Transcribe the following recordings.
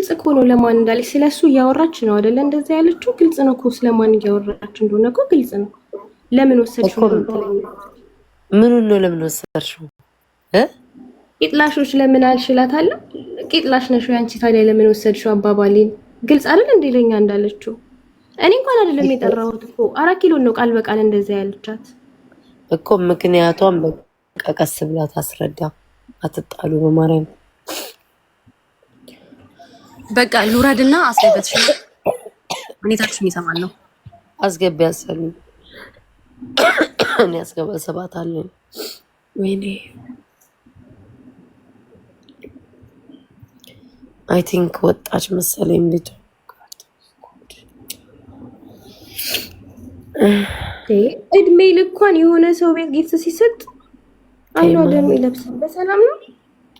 ግልጽ እኮ ነው ለማን እንዳለች ስለሱ እያወራች ነው አይደለ? እንደዛ ያለችው ግልጽ ነው እኮ ስለማን እያወራች እንደሆነ እኮ ግልጽ ነው። ለምን ወሰድሽው? ምን ነው ለምን ወሰድሽው? ቂጥላሾች ለምን አልሽላታለሁ? ቂጥላሽ ነሽ አንቺ ታዲያ ለምን ወሰድሽው? አባባሌን ግልጽ አይደል እንዴ ለኛ እንዳለችው? እኔ እንኳን አይደለም የጠራሁት እኮ 4 ኪሎ ነው ቃል በቃል እንደዛ ያለቻት እኮ። ምክንያቷም በቃ ቀስ ብላ ታስረዳ። አትጣሉ በማርያም። በቃ ሉረድና አስገበትሽ እኔ ታክሲ እሰማለሁ። አስገቢ ያሰሉ እኔ አስገባ ሰባት አለ። ወይኔ አይ ቲንክ ወጣች መሰለኝ ልጅ። እድሜ ልኳን የሆነ ሰው ቤት ጊፍት ሲሰጥ አይኗ ደም ይለብስ በሰላም ነው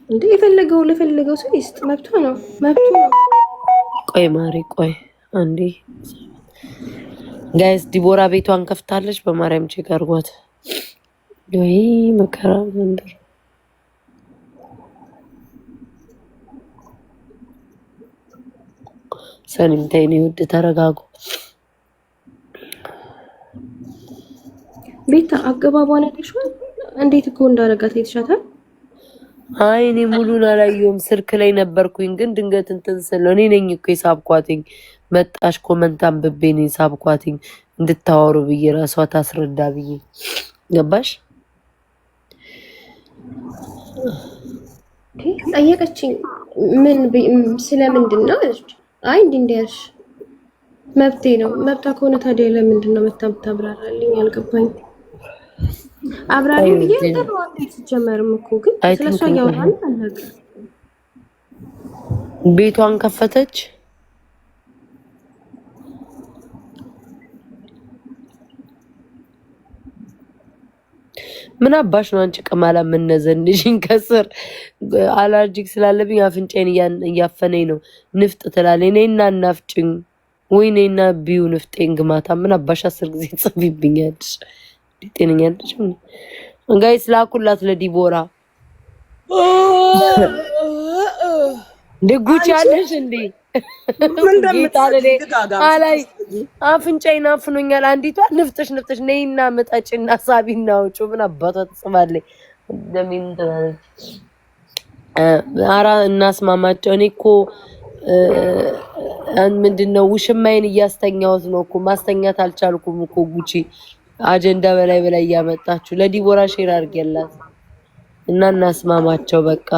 እንዴ? የፈለገው ለፈለገው ሰው ይስጥ፣ መብቷ ነው፣ መብቱ ነው። ቆይ ማሪ ቆይ አንዴ ጋይስ፣ ዲቦራ ቤቷን ከፍታለች። በማርያም ቼክ አድርጓት። ወይ መከራ ዘንድሮ። ሰኒም ተይኔ ውድ ተረጋጉ። ቤታ አገባቧን አይተሽዋል? እንዴት እኮ እንዳረጋት አይተሻታል? አይ እኔ ሙሉን አላየሁም፣ ስልክ ላይ ነበርኩኝ። ግን ድንገት እንትን ስለ እኔ ነኝ እኮ የሳብኳትኝ። መጣሽ ኮመንት አንብቤ ነው የሳብኳትኝ እንድታወሩ ብዬ ራሷ ታስረዳ ብዬ። ገባሽ? ጠየቀችኝ። ምን ስለምንድን ነው አለች። አይ እንዲያልሽ መብቴ ነው። መብታ ከሆነ ታዲያ ለምንድን ነው መታብራራልኝ? አልገባኝ። አብራሪ ብዬ ተባለ ሲጀመርም እኮ ግን ስለሷ ያወራን አለቀ። ቤቷን ከፈተች። ምን አባሽ ነው አንቺ ቅማላ ምነዘንሽኝ? ከስር አለርጂክ ስላለብኝ አፍንጫዬን እያፈነኝ ነው። ንፍጥ ትላለች። ነይና እናፍጭኝ ወይ ነይና ቢዩ ንፍጤን ግማታ። ምን አባሽ 10 ጊዜ ጽፊብኛለሽ? ጤነኛ አይደለሽ? ጋይስ ላኩላት ለዲቦራ። ደጉች ያለሽ እንዴ? አላይ አፍንጫዬን አፍኖኛል። አንዲቷ ንፍጥሽ ነይና መጣጭና ሳቢና አውጪ። ምን አባቷ ትጽፋለች? ደሜን ትላለች። አራ እናስማማቸው። እኔ እኮ ምንድነው ውሽማዬን እያስተኛሁት ነው እኮ ማስተኛት አልቻልኩም እኮ። ጉቺ አጀንዳ በላይ እያመጣችሁ ለዲቦራ ሼር አድርጌላት እና እናስማማቸው። በቃ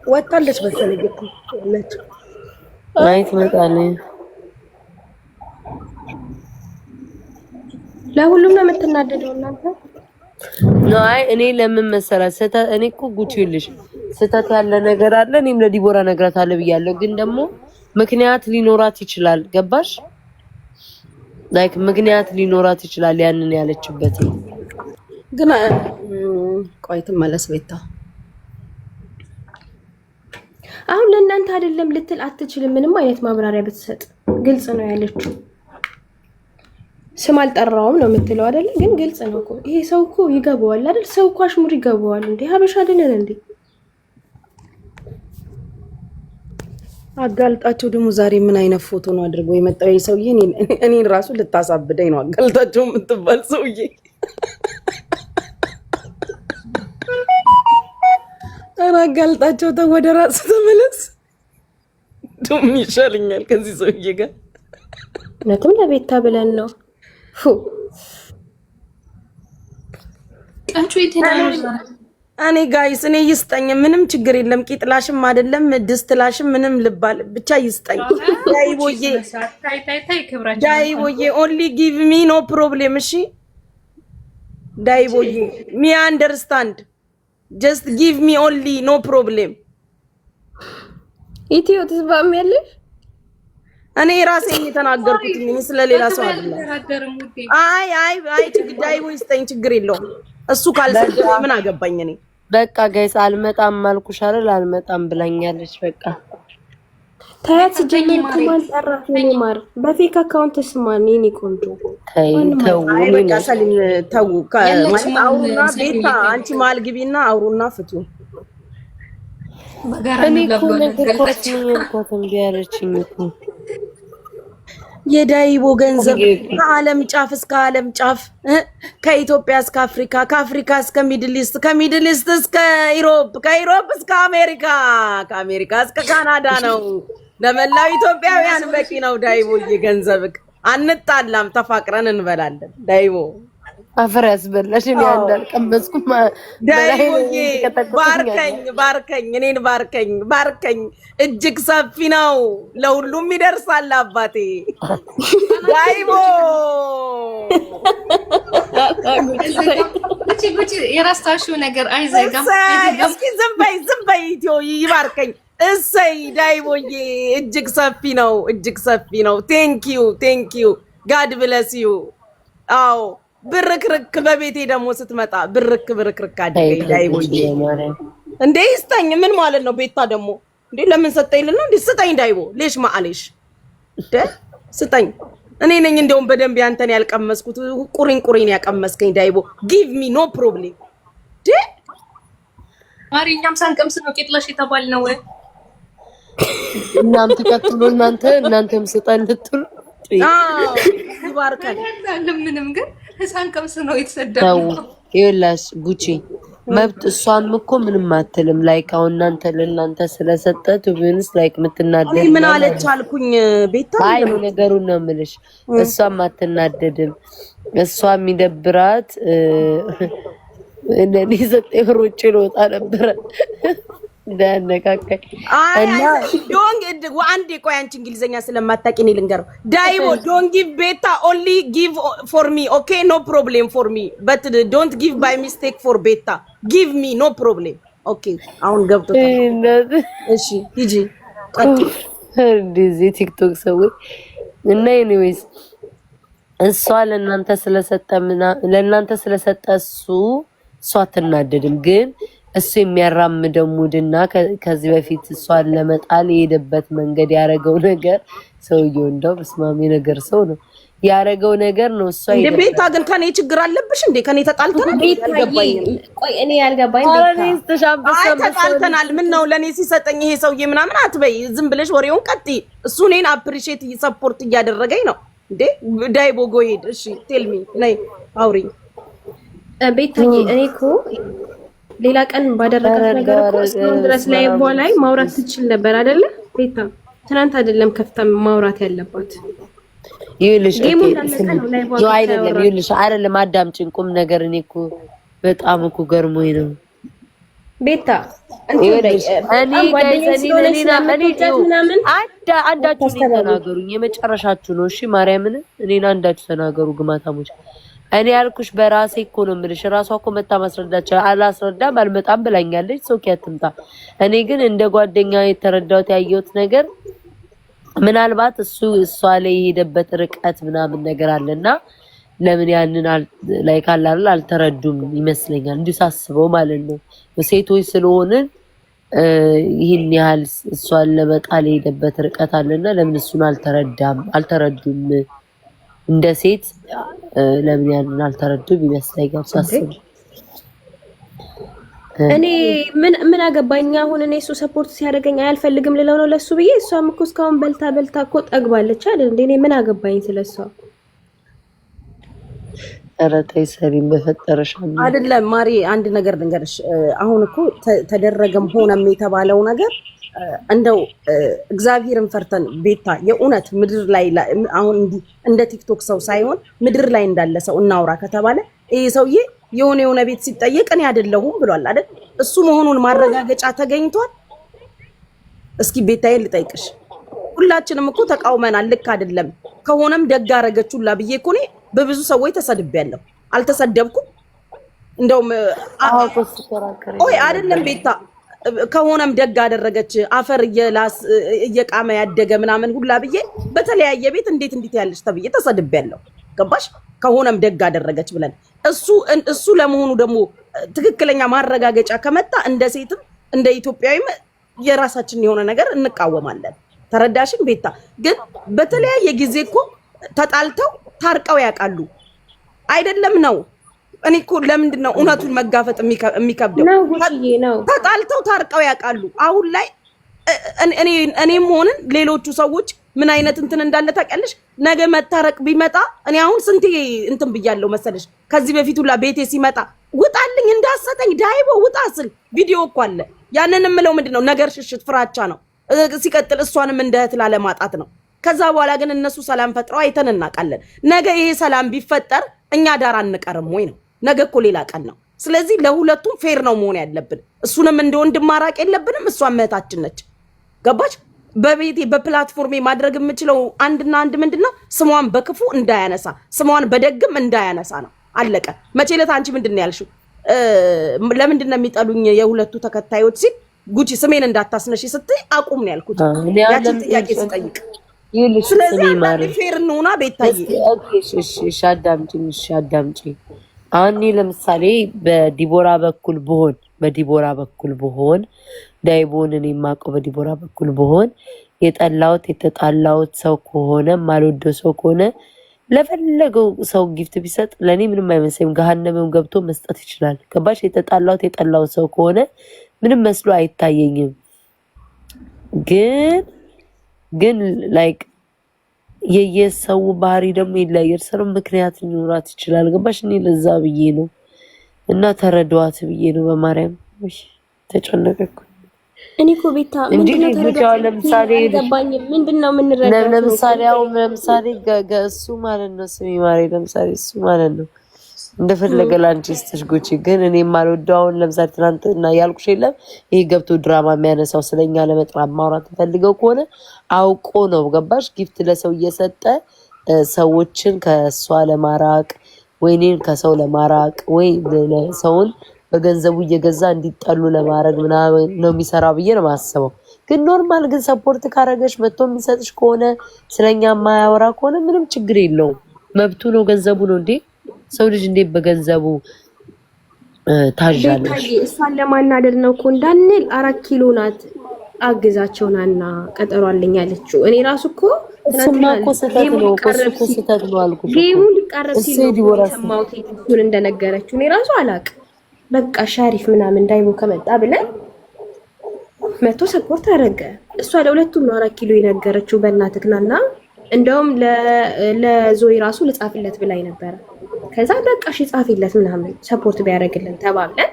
ወጣለች መሰለኝ እኮ ለች አይት መጣለኝ። ለሁሉም ነው የምትናደደው እናንተ? አይ እኔ ለምን መሰራት እኔ እኮ ጉቺ ልሽ ስተት ያለ ነገር አለ። እኔም ለዲቦራ ነግራታለሁ ብያለሁ። ግን ደግሞ ምክንያት ሊኖራት ይችላል። ገባሽ? ላይክ ምክንያት ሊኖራት ይችላል ያንን ያለችበት። ግን ቆይ ትመለስ ቤታ። አሁን ለእናንተ አይደለም ልትል አትችልም። ምንም አይነት ማብራሪያ ብትሰጥ ግልጽ ነው ያለችው። ስም አልጠራውም ነው የምትለው አይደል? ግን ግልጽ ነው እኮ ይሄ ሰው እኮ ይገባዋል አይደል? ሰው እኮ አሽሙር ይገባዋል እንዴ? ሀበሻ አይደለን እንዴ? አጋልጣቸው ደግሞ ዛሬ ምን አይነት ፎቶ ነው አድርጎ የመጣው ይሄ ሰውዬ? እኔን ራሱ ልታሳብደኝ ነው። አጋልጣቸው የምትባል ሰውዬ ኧረ አጋልጣቸው ተው፣ ወደ ራስ ተመለስ። ምን ይሻለኛል ከዚህ ሰውዬ ጋር? እውነትም ለቤታ ብለን ነው። ቀንቹ ይተናል። እኔ ጋይስ እኔ ይስጠኝ፣ ምንም ችግር የለም። ቂጥላሽም አይደለም ድስትላሽም ምንም ልባል ብቻ ይስጠኝ። ዳይቦዬ ኦንሊ ጊቭ ሚ ኖ ፕሮብሌም። እሺ ዳይቦዬ ሚ አንደርስታንድ ጀስት ጊቭ ሚ ኦንሊ ኖ ፕሮብሌም። ኢትዮ ትስማሚያለሽ? እኔ ራሴን የተናገርኩት ምን ስለሌላ ሰው አይደለም። አይ ዳይቦ ይስጠኝ፣ ችግር የለውም። እሱ ካልሰጠ ምን አገባኝ እኔ። በቃ ጋይስ አልመጣም አልኩሽ አይደል? አልመጣም ብላኛለች። በቃ ታያት ሲጀመር ኮማን ጠራት። የኔ ማር በፌክ አካውንት ስማን የኔ ቆንጆ ተው። በቃ ሰሊም ተው። አውሩና ቤታ አንቺ መሀል ግቢና አውሩና ፍቱ። በጋራ እኔ እንብላ እኮ ብሎ ነገርኳት ነገራቸው። ነው ያልኳት እምቢ አለችኝ እኮ። የዳይቦ ገንዘብ ከዓለም ጫፍ እስከ ዓለም ጫፍ ከኢትዮጵያ እስከ አፍሪካ ከአፍሪካ እስከ ሚድል ኢስት ከሚድል ኢስት እስከ ኢሮፕ ከኢሮፕ እስከ አሜሪካ ከአሜሪካ እስከ ካናዳ ነው። ለመላው ኢትዮጵያውያን በቂ ነው። ዳይቦዬ ገንዘብክ አንጣላም፣ ተፋቅረን እንበላለን። ዳይቦ አፈር ያስበላሽ። እኔ እንዳልቀመስኩም ዳይቦዬ ባርከኝ ባርከኝ፣ እኔን ባርከኝ ባርከኝ። እጅግ ሰፊ ነው፣ ለሁሉም ይደርሳል አባቴ። ዳይቦ ጉቺ የራስታሽው ነገር አይዘጋም። እስኪ ዝም በይ ኢትዮ ይባርከኝ። እሰይ ዳይቦዬ እጅግ ሰፊ ነው፣ እጅግ ሰፊ ነው። ቴንኪዩ ጋድ ብለስ ዩ። አዎ ብርክርክ በቤቴ ደግሞ ስትመጣ ብርክርክ አድርገኝ ዳይቦዬ። እንዴ ይስጠኝ ምን ማለት ነው? ቤታ ደግሞ እንዴ ለምን ሰጠኝ ልና እንዴ ስጠኝ ዳይቦ ሌሽ ማአሌሽ ስጠኝ። እኔ ነኝ እንደውም በደንብ ያንተን ያልቀመስኩት፣ ቁሪን ያቀመስከኝ ዳይቦ። ጊቭ ሚ ኖ ፕሮብሌም ዴ ማሪኛም ሳንቀምስ ነው ቄጥለሽ የተባል ነው። እናም ተከትሎ እናንተም ስጠን ልትሉ ይባርካል። ምንም ግን ሳንቀምስ ነው የተሰደበው። ይኸውልሽ ጉቺ መብት እሷም እኮ ምንም አትልም። ላይክ አሁን እናንተ ለእናንተ ስለሰጠት ቢሆንስ ላይክ የምትናደድ ምን አለች አልኩኝ ቤታ። አይ ነገሩን ነው የምልሽ። እሷም አትናደድም። እሷ የሚደብራት እኔ ዘጠኝ ብር ውጭ ልወጣ ነበረ እንዳነካካኝ እና አንዴ ቆይ፣ አንቺ እንግሊዘኛ ስለማታውቂ እኔ ልንገረው። ዳይቦ ዶንት ጊቭ ቤታ ኦንሊ ጊቭ ፎር ሚ ኦኬ ኖ ፕሮብሌም ፎር ሚ በት ዶንት ጊቭ ባይ ሚስቴክ ፎር ቤታ ጊቭ ሚ ኖ ፕሮብሌም ኦኬ። አሁን ገብቶታል። እሺ ሂጂ ቀጥይ። እንደዚህ ቲክቶክ ሰዎች እና ኤኒዌይስ እሷ ለእናንተ ስለሰጠ እሷ አትናደድም። ግን እሱ የሚያራምደው ሙድና ከዚህ በፊት እሷን ለመጣል የሄደበት መንገድ ያረገው ነገር ሰውየው እንደው በስማሚ ነገር ሰው ነው ያረገው ነገር ነው። እሷ እንደ ቤታ ግን ከኔ ችግር አለብሽ እንዴ? ከኔ ተጣልተናል? ቆይ እኔ ያልገባኝ ተጣልተናል። ምን ነው ለኔ ሲሰጠኝ ይሄ ሰውዬ ምናምን አትበይ። ዝም ብለሽ ወሬውን ቀጥይ። እሱ እኔን አፕሪሺየት ሰፖርት እያደረገኝ ነው እንዴ? ዳይቦ ጎሄድ እሺ ቴልሚ ነይ አውሪኝ። ቤታዬ እኔ እኮ ሌላ ቀን ባደረጋት ነገር እኮ እስካሁን ድረስ ላይ በኋላ ማውራት ትችል ነበር አይደለ? ቤታ ትናንት አይደለም ከፍታ ማውራት ያለባት። ይኸውልሽ አይደለም አዳምጪኝ፣ ቁም ነገር እኔ እኮ በጣም እኮ ገርሞኝ ነው ቤታ። አንዳችሁ ተናገሩኝ፣ የመጨረሻችሁ ነው እሺ? ማርያምን እኔን አንዳችሁ ተናገሩ ግማታሞች። እኔ ያልኩሽ በራሴ እኮ ነው የምልሽ። ራሷ እኮ መታ ማስረዳቸው አላስረዳም አልመጣም ብላኛለች። ሶኪ አትምጣ። እኔ ግን እንደ ጓደኛ የተረዳሁት ያየሁት ነገር ምናልባት እሷ ላይ የሄደበት ርቀት ምናምን ነገር አለና ለምን ያንን ላይ ካላል አልተረዱም ይመስለኛል። እንዲሁ ሳስበው ማለት ነው ሴቶች ስለሆንን ይህን ያህል እሷን ለመጣል የሄደበት ርቀት አለና ለምን እሱን አልተረዱም እንደ ሴት ለምን ያንን አልተረዱም ይመስለኛል ሳስበው። እኔ ምን አገባኝ አሁን። እኔ እሱ ሰፖርት ሲያደርገኝ አያልፈልግም ልለው ነው ለሱ ብዬ። እሷም እኮ እስካሁን በልታ እኮ ጠግባለች አይደል እንዴ? እኔ ምን አገባኝ ስለሷ። ኧረ ተይ ሰሪም በፈጠረሽ አይደለም ማሪ፣ አንድ ነገር ልንገርሽ። አሁን እኮ ተደረገም ሆነም የተባለው ነገር እንደው እግዚአብሔርን ፈርተን ቤታ የእውነት ምድር ላይ አሁን እንደ ቲክቶክ ሰው ሳይሆን ምድር ላይ እንዳለ ሰው እናውራ ከተባለ ይሄ ሰውዬ የሆነ ቤት ሲጠየቅ እኔ አይደለሁም ብሏል አይደል? እሱ መሆኑን ማረጋገጫ ተገኝቷል። እስኪ ቤታዬ ልጠይቅሽ፣ ሁላችንም እኮ ተቃውመናል። ልክ አይደለም ከሆነም ደግ አደረገችውላ ብዬ እኮ እኔ በብዙ ሰዎች ተሰድቤያለሁ። አልተሰደብኩም? እንደውም ኦይ አይደለም ቤታ ከሆነም ደግ አደረገች አፈር እየቃመ ያደገ ምናምን ሁላ ብዬ በተለያየ ቤት እንዴት ያለች ተብዬ ተሰድቤያለሁ። ገባሽ? ከሆነም ደግ አደረገች ብለን እሱ ለመሆኑ ደግሞ ትክክለኛ ማረጋገጫ ከመጣ እንደ ሴትም እንደ ኢትዮጵያዊም የራሳችን የሆነ ነገር እንቃወማለን። ተረዳሽን ቤታ? ግን በተለያየ ጊዜ እኮ ተጣልተው ታርቀው ያውቃሉ አይደለም ነው እኔ እኮ ለምንድን ነው እውነቱን መጋፈጥ የሚከብደው? ነው ጉቺዬ ነው። ተጣልተው ታርቀው ያውቃሉ። አሁን ላይ እኔም ሆንን ሌሎቹ ሰዎች ምን አይነት እንትን እንዳለ ታውቂያለሽ? ነገ መታረቅ ቢመጣ እኔ አሁን ስንቴ እንትን ብያለሁ መሰለሽ? ከዚህ በፊት ሁላ ቤቴ ሲመጣ ውጣልኝ እንዳሰጠኝ ዳይቦ ውጣ ስል ቪዲዮ እኮ አለ። ያንን የምለው ምንድነው ነገር ሽሽት ፍራቻ ነው። ሲቀጥል እሷንም እንደ እህት ላለማጣት ነው። ከዛ በኋላ ግን እነሱ ሰላም ፈጥረው አይተን እናውቃለን። ነገ ይሄ ሰላም ቢፈጠር እኛ ዳር አንቀርም ወይ ነው? ነገ እኮ ሌላ ቀን ነው። ስለዚህ ለሁለቱም ፌር ነው መሆን ያለብን። እሱንም እንደ ወንድም ማራቅ የለብንም። እሷም እህታችን ነች። ገባች? በቤቴ በፕላትፎርሜ ማድረግ የምችለው አንድና አንድ ምንድነው ስሟን በክፉ እንዳያነሳ ስሟን በደግም እንዳያነሳ ነው። አለቀ። መቼ ዕለት አንቺ ምንድነው ያልሽው? ለምንድን ነው የሚጠሉኝ የሁለቱ ተከታዮች ሲል ጉቺ ስሜን እንዳታስነሺ ስትይ አቁም ነው ያልኩት። ያቺን ጥያቄ ስጠይቅ ስለዚህ አንዳንዴ ፌር እንሆና ቤታዬ። እሺ አዳምጪ። አሁን ለምሳሌ በዲቦራ በኩል ብሆን ዳይቦንን የማውቀው በዲቦራ በኩል ብሆን የተጣላሁት ሰው ከሆነ ማልወደው ሰው ከሆነ ለፈለገው ሰው ጊፍት ቢሰጥ ለኔ ምንም አይመስልም። ገሃነምም ገብቶ መስጠት ይችላል። ገባሽ? የጠላሁት ሰው ከሆነ ምንም መስሎ አይታየኝም። ግን ላይክ የየሰው ባህሪ ደግሞ ይለያል። ሰው ምክንያት ሊኖራት ይችላል። ገባሽ? እኔ ለዛ ብዬ ነው እና ተረዷት ብዬ ነው። በማርያም ተጨነቀኩ። እኔ እኮ ቤታ ምንድነው ተረጋግጠው ለምሳሌ ምንድነው የምንረዳው? ለምሳሌ እሱ ማለት ነው ስሚ ማሬ፣ ለምሳሌ እሱ ማለት ነው እንደፈለገ ላንቺ ስትሽ ጉቺ። ግን እኔ የማልወደው አሁን ለምሳሌ ትናንትና ያልኩሽ የለም ይሄ ገብቶ ድራማ የሚያነሳው ስለኛ ለመጥራት ማውራት ፈልገው ከሆነ አውቆ ነው። ገባሽ? ጊፍት ለሰው እየሰጠ ሰዎችን ከሷ ለማራቅ ወይ እኔን ከሰው ለማራቅ ወይ ሰውን በገንዘቡ እየገዛ እንዲጠሉ ለማድረግ ምናምን ነው የሚሰራው ብዬ ነው የማስበው። ግን ኖርማል ግን ሰፖርት ካረገሽ መጥቶ የሚሰጥሽ ከሆነ ስለኛ የማያወራ ከሆነ ምንም ችግር የለውም። መብቱ ነው፣ ገንዘቡ ነው። እንዴ ሰው ልጅ እንዴ በገንዘቡ ታዣለሽ? እሷን ለማናደድ ነው እኮ እንዳንል 4 ኪሎ ናት አግዛቸውናና ቀጠሮ አለኝ አለችው። እኔ ራሱ እኮ እሱማ እኮ ስህተት ነው አልኩሽ። ጌሙ ሊቃረብ ሲል ሰማሁት እሱን እንደነገረችው። እኔ ራሱ አላውቅም። በቃ ሻሪፍ ምናምን ዳይቦ ከመጣ ብለን መቶ ሰፖርት አደረገ። እሷ ለሁለቱም ነው 4 ኪሎ የነገረችው። በእናትክናና እንደውም ለዞይ ራሱ ልጻፍለት ብላይ ነበር። ከዛ በቃ እሺ ጻፊለት ምናምን ሰፖርት ቢያደርግልን ተባብለን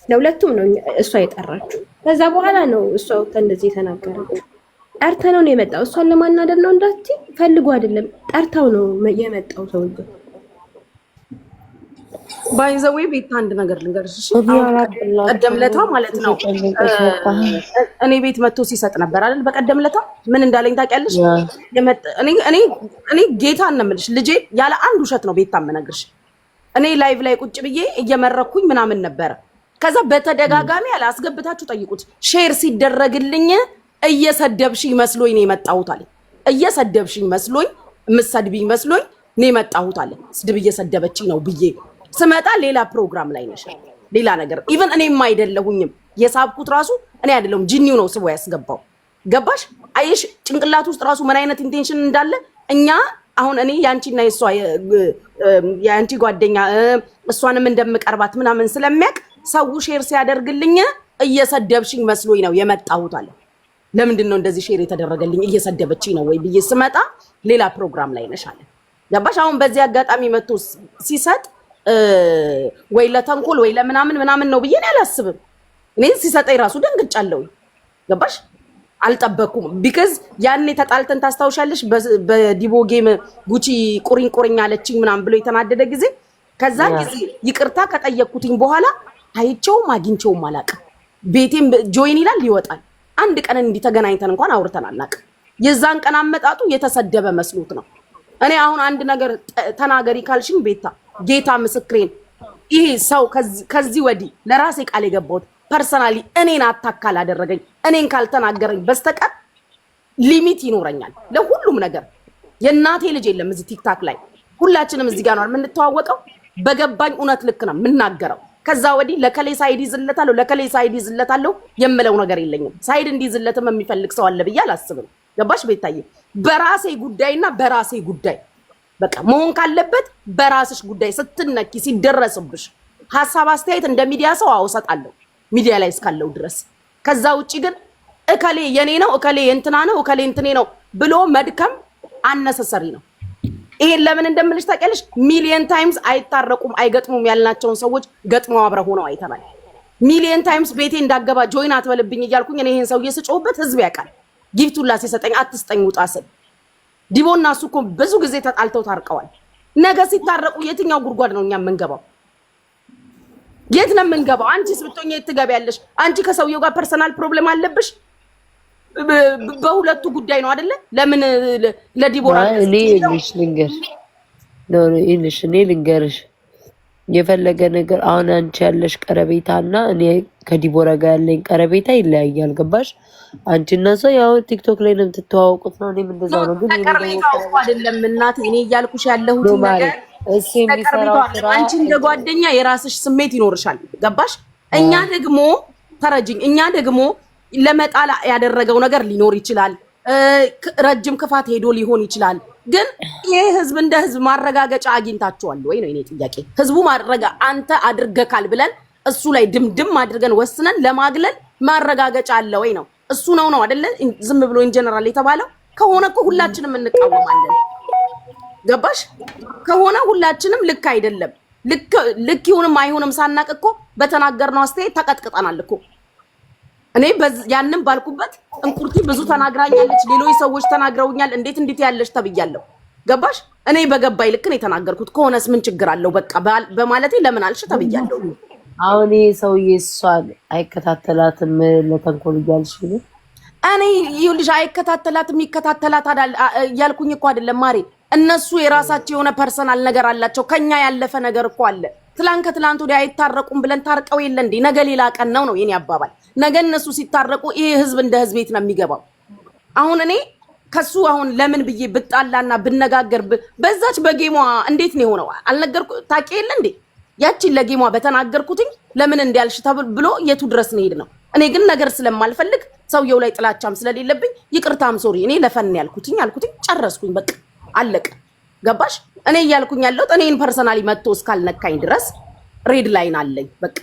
ለሁለቱም ነው እሷ የጠራችው። ከዛ በኋላ ነው እሷ እንደዚህ ተናገረችው። ጠርተነው ነው የመጣው። እሷን ለማናደድ ነው እንዳትይ ፈልጎ አይደለም፣ ጠርታው ነው የመጣው ሰውዬው። ባይዘዌ ቤት አንድ ነገር ልንገርሽ። እሺ ቀደም ለታ ማለት ነው እኔ ቤት መጥቶ ሲሰጥ ነበር አይደል? በቀደም ለታ ምን እንዳለኝ ታውቂያለሽ? እኔ ጌታ እንምልሽ ልጄ ያለ አንድ ውሸት ነው ቤት ታመነግርሽ። እኔ ላይቭ ላይ ቁጭ ብዬ እየመረኩኝ ምናምን ነበር። ከዛ በተደጋጋሚ ያለ አስገብታችሁ ጠይቁት። ሼር ሲደረግልኝ እየሰደብሽኝ መስሎኝ ነው የመጣሁት አለ። እየሰደብሽኝ መስሎኝ የምትሰድቢኝ መስሎኝ ነው የመጣሁት አለ። ስድብ እየሰደበችኝ ነው ብዬ ስመጣ ሌላ ፕሮግራም ላይ ነሽ፣ ሌላ ነገር ኢቭን እኔም አይደለሁኝም የሳብኩት ራሱ እኔ አይደለሁም፣ ጂኒው ነው ስቦ ያስገባው። ገባሽ? አየሽ ጭንቅላት ውስጥ ራሱ ምን አይነት ኢንቴንሽን እንዳለ እኛ አሁን እኔ ያንቺና የሷ ያንቺ ጓደኛ እሷንም እንደምቀርባት ምናምን ስለሚያውቅ ሰው ሼር ሲያደርግልኝ እየሰደብሽኝ መስሎኝ ነው የመጣሁት አለ። ለምንድን ነው እንደዚህ ሼር የተደረገልኝ? እየሰደበችኝ ነው ወይ ብዬ ስመጣ ሌላ ፕሮግራም ላይ ነሽ አለ። ገባሽ? አሁን በዚህ አጋጣሚ መጥቶ ሲሰጥ ወይ ለተንኮል ወይ ለምናምን ነው ብዬ ነው አላስብም። እኔ ሲሰጠኝ ራሱ ደንግጫለሁ። ገባሽ? አልጠበኩም። ቢካዝ ያኔ ተጣልተን ታስታውሻለሽ? በዲቦ ጌም ጉቺ ቁሪኝ አለችኝ ምናምን ብሎ የተናደደ ጊዜ ከዛ ጊዜ ይቅርታ ከጠየቅኩትኝ በኋላ አይቼውም አግኝቼውም አላውቅም። ቤቴም ጆይን ይላል ይወጣል። አንድ ቀን እንዲህ ተገናኝተን እንኳን አውርተን አናውቅም። የዛን ቀን አመጣጡ የተሰደበ መስሎት ነው። እኔ አሁን አንድ ነገር ተናገሪ ካልሽኝ ቤታ ጌታ ምስክሬን ይሄ ሰው ከዚህ ወዲህ ለራሴ ቃል የገባሁት ፐርሰናሊ እኔን አታካል አደረገኝ እኔን ካልተናገረኝ በስተቀር ሊሚት ይኖረኛል ለሁሉም ነገር። የእናቴ ልጅ የለም እዚህ ቲክታክ ላይ ሁላችንም እዚህ ጋር ነው የምንተዋወቀው። በገባኝ እውነት ልክ ነው የምናገረው። ከዛ ወዲህ ለከሌ ሳይድ ይዝለታለሁ ለከሌ ሳይድ ይዝለታለሁ የምለው ነገር የለኝም። ሳይድ እንዲዝለትም የሚፈልግ ሰው አለ ብዬ አላስብም። ገባሽ ቤታዬ? በራሴ ጉዳይና በራሴ ጉዳይ በቃ መሆን ካለበት በራስሽ ጉዳይ ስትነኪ ሲደረስብሽ ሐሳብ አስተያየት እንደ ሚዲያ ሰው አውሰጣለሁ ሚዲያ ላይ እስካለው ድረስ። ከዛ ውጪ ግን እከሌ የኔ ነው እከሌ እንትና ነው እከሌ እንትኔ ነው ብሎ መድከም አነሰሰሪ ነው። ይሄን ለምን እንደምልሽ ታውቂያለሽ? ሚሊየን ታይምስ አይታረቁም አይገጥሙም ያልናቸውን ሰዎች ገጥመው አብረው ሆነው አይተናል። ሚሊየን ታይምስ ቤቴ እንዳገባ ጆይን አትበልብኝ እያልኩኝ እኔ ይሄን ሰውዬ ስጮህበት ህዝብ ያውቃል። ጊፍቱላ ሲሰጠኝ አትስጠኝ ውጣ ስል ዲቦና እሱ እኮ ብዙ ጊዜ ተጣልተው ታርቀዋል። ነገ ሲታረቁ የትኛው ጉድጓድ ነው እኛ የምንገባው? የት ነው የምንገባው? አንቺስ ብትሆኚ የት ትገቢያለሽ? አንቺ ከሰውየው ጋር ፐርሰናል ፕሮብሌም አለብሽ። በሁለቱ ጉዳይ ነው አይደለ? ለምን ለዲቦራ እኔ ልንገርሽ የፈለገ ነገር አሁን አንቺ ያለሽ ቀረቤታና እኔ ከዲቦራ ጋር ያለኝ ቀረቤታ ይለያያል። ገባሽ? አንቺና ሰው ያው ቲክቶክ ላይ ነው የምትተዋወቁት ነው። እኔም እንደዛ ነው። ግን ቀረቤታው አይደለም እናቴ። እኔ እያልኩሽ ያለሁት ነገር እሺ፣ የሚሰራው ስራ አንቺ እንደ ጓደኛ የራስሽ ስሜት ይኖርሻል። ገባሽ? እኛ ደግሞ ተረጅኝ፣ እኛ ደግሞ ለመጣላ ያደረገው ነገር ሊኖር ይችላል። ረጅም ክፋት ሄዶ ሊሆን ይችላል። ግን ይሄ ህዝብ እንደ ህዝብ ማረጋገጫ አግኝታችኋል ወይ ነው የኔ ጥያቄ። ህዝቡ አንተ አድርገካል ብለን እሱ ላይ ድምድም አድርገን ወስነን ለማግለል ማረጋገጫ አለ ወይ ነው? እሱ ነው አይደለ? ዝም ብሎ ኢንጀነራል የተባለው ከሆነ እኮ ሁላችንም እንቃወማለን። ገባሽ? ከሆነ ሁላችንም ልክ አይደለም። ልክ ይሁንም አይሁንም ሳናቅ እኮ በተናገርነው አስተያየት ተቀጥቅጠናል እኮ። እኔ ያንን ባልኩበት እንቁርቲ ብዙ ተናግራኛለች፣ ሌሎች ሰዎች ተናግረውኛል። እንዴት ያለሽ ተብያለሁ። ገባሽ? እኔ በገባይ ልክ ነው የተናገርኩት። ከሆነስ ምን ችግር አለው? በቃ በማለቴ ለምን አልሽ ተብያለሁ። አሁን ይሄ ሰውዬ እሷን አይከታተላትም ለተንኮል እያልሽ ነው? እኔ ይኸውልሽ አይከታተላትም ይከታተላት እያልኩኝ እኮ አይደለም ማሬ። እነሱ የራሳቸው የሆነ ፐርሰናል ነገር አላቸው። ከኛ ያለፈ ነገር እኮ አለ። ከትላንት ወዲያ አይታረቁም ብለን ታርቀው የለ እንዴ? ነገ ሌላ ቀን ነው የኔ አባባል። ነገ እነሱ ሲታረቁ ይሄ ህዝብ እንደ ህዝብ ቤት ነው የሚገባው። አሁን እኔ ከሱ አሁን ለምን ብዬ ብጣላና ብነጋገር በዛች በጌሟ እንዴት ነው የሆነው? አልነገርኩ ታውቂ የለ እንዴ? ያቺን ለጌሟ በተናገርኩትኝ ለምን እንዲያልሽ ተብሎ የቱ ድረስ ነው ሄድ ነው። እኔ ግን ነገር ስለማልፈልግ ሰውየው ላይ ጥላቻም ስለሌለብኝ ይቅርታም ሶሪ እኔ ለፈን ያልኩትኝ ጨረስኩኝ። በቃ አለቀ። ገባሽ? እኔ እያልኩኝ ያለሁት እኔን ፐርሰናሊ መጥቶ እስካልነካኝ ድረስ ሬድ ላይን አለኝ። በቃ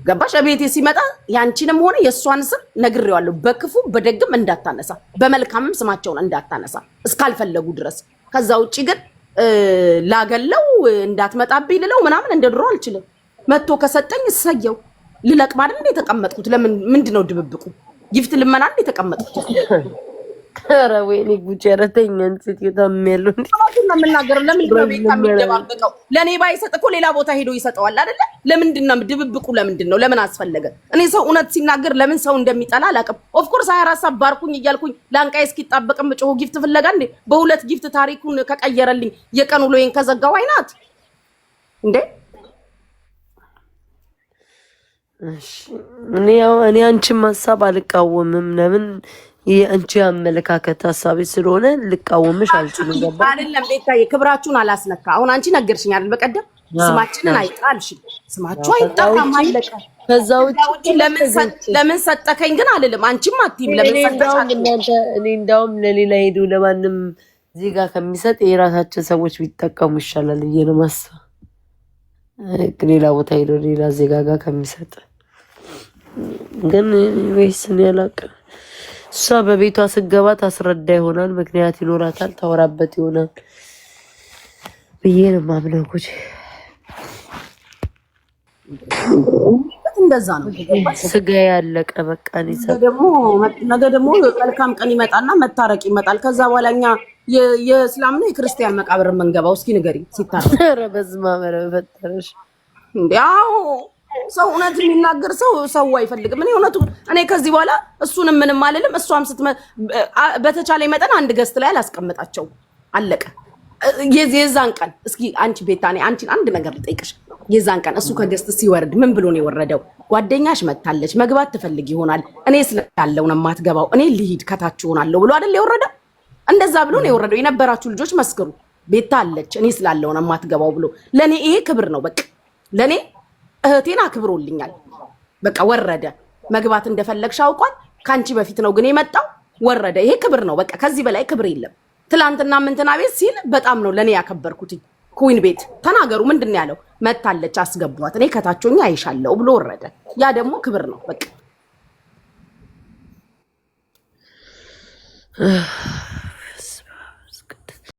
ገባሽ? ቤቴ ሲመጣ ያንቺንም ሆነ የእሷን ስም ነግሬዋለሁ። በክፉ በደግም እንዳታነሳ፣ በመልካምም ስማቸውን እንዳታነሳ እስካልፈለጉ ድረስ። ከዛ ውጪ ግን ላገለው እንዳትመጣብኝ ልለው ምናምን እንደ ድሮ አልችልም። መጥቶ ከሰጠኝ እሰየው። ልለቅም አይደል እንደ ተቀመጥኩት? ለምን ምንድነው ድብብቁ? ጊፍት ልመና እንደ ተቀመጥኩት? ኧረ ወይኔ ጉጭ ረተኝ እንት ይተምሉ እንዴ ነው የምናገረው። ለምንድነው ቤት የሚደባበቀው? ለኔ ባይሰጥ እኮ ሌላ ቦታ ሄዶ ይሰጠዋል አይደለ? ለምንድነው ድብብቁ? ለምንድነው? ለምን አስፈለገ? እኔ ሰው እውነት ሲናገር ለምን ሰው እንደሚጠላ አላውቅም። ኦፍ ኮርስ 24 ሰዓት ባርኩኝ እያልኩኝ ላንቃይ እስኪጣበቅም ጮህ ጊፍት ፍለጋ እንዴ? በሁለት ጊፍት ታሪኩን ከቀየረልኝ የቀን ውሎዬን ከዘጋው አይናት እንዴ? እሺ እኔ አንቺን ሐሳብ አልቃወምም። ለምን የአንቺ አመለካከት ሐሳቤ ስለሆነ ልቃወምሽ አልችልም። ገባ አይደለም? ቤታዬ ክብራችሁን አላስነካ። አሁን አንቺ ነገርሽኝ አይደል? በቀደም ስማችንን አይጣልሽ፣ ስማችሁ አይጣልም አይለቀ። ከዛ ውጪ ለምን ሰጠከኝ ግን አልልም። አንቺም አትይም ለምን ሰጠሻል? እኔ እንዳውም ለሌላ ሄዱ ለማንም እዚህ ጋር ከሚሰጥ የራሳችን ሰዎች ቢጠቀሙ ይሻላል ብዬ ነው የማስበው። ሌላ ቦታ ሄዶ ሌላ ዜጋ ጋር ከሚሰጥ ግን ወይስ እኔ አላውቅም። እሷ በቤቷ ስገባ ታስረዳ ይሆናል፣ ምክንያት ይኖራታል፣ ታወራበት ይሆናል ብዬ ነው የማምነው። ጉጂ እንደዛ ነው። ስጋ ያለቀ በቃ ነገ ደግሞ መልካም ቀን ይመጣና መታረቅ ይመጣል። ከዛ በኋላ እኛ የእስላም ነው የክርስቲያን መቃብር የምንገባው? እስኪ ንገሪኝ። ሲታረቅ ኧረ በስመ አብ በፈጠረሽ እንዲያው ሰው እውነት የሚናገር ሰው አይፈልግም። እኔ ከዚህ በኋላ እሱንም ምንም አልልም። እሷም በተቻለ መጠን አንድ ገስት ላይ አላስቀምጣቸው። አለቀ። የዛን ቀን እስኪ አንቺ ቤታኔ አንቺን አንድ ነገር ልጠይቅሽ። የዛን ቀን እሱ ከገስት ሲወርድ ምን ብሎ ነው የወረደው? ጓደኛሽ መታለች መግባት ትፈልግ ይሆናል፣ እኔ ስላለው ነው የማትገባው፣ እኔ ልሂድ ከታች ሆናለሁ ብሎ አይደል የወረደው? እንደዛ ብሎ ነው የወረደው። የነበራችሁ ልጆች መስክሩ። ቤታ አለች እኔ ስላለው ነው የማትገባው ብሎ። ለኔ ይሄ ክብር ነው። በቃ ለኔ እህቴን አክብሮልኛል። በቃ ወረደ። መግባት እንደፈለግሽ አውቋል። ካንቺ በፊት ነው ግን የመጣው። ወረደ። ይሄ ክብር ነው። በቃ ከዚህ በላይ ክብር የለም። ትላንትና ምንትና ቤት ሲል በጣም ነው ለኔ ያከበርኩት። ኩዊን ቤት ተናገሩ ምንድን ያለው? መታለች አስገቧት፣ እኔ ከታቾኛ አይሻለው ብሎ ወረደ። ያ ደግሞ ክብር ነው በቃ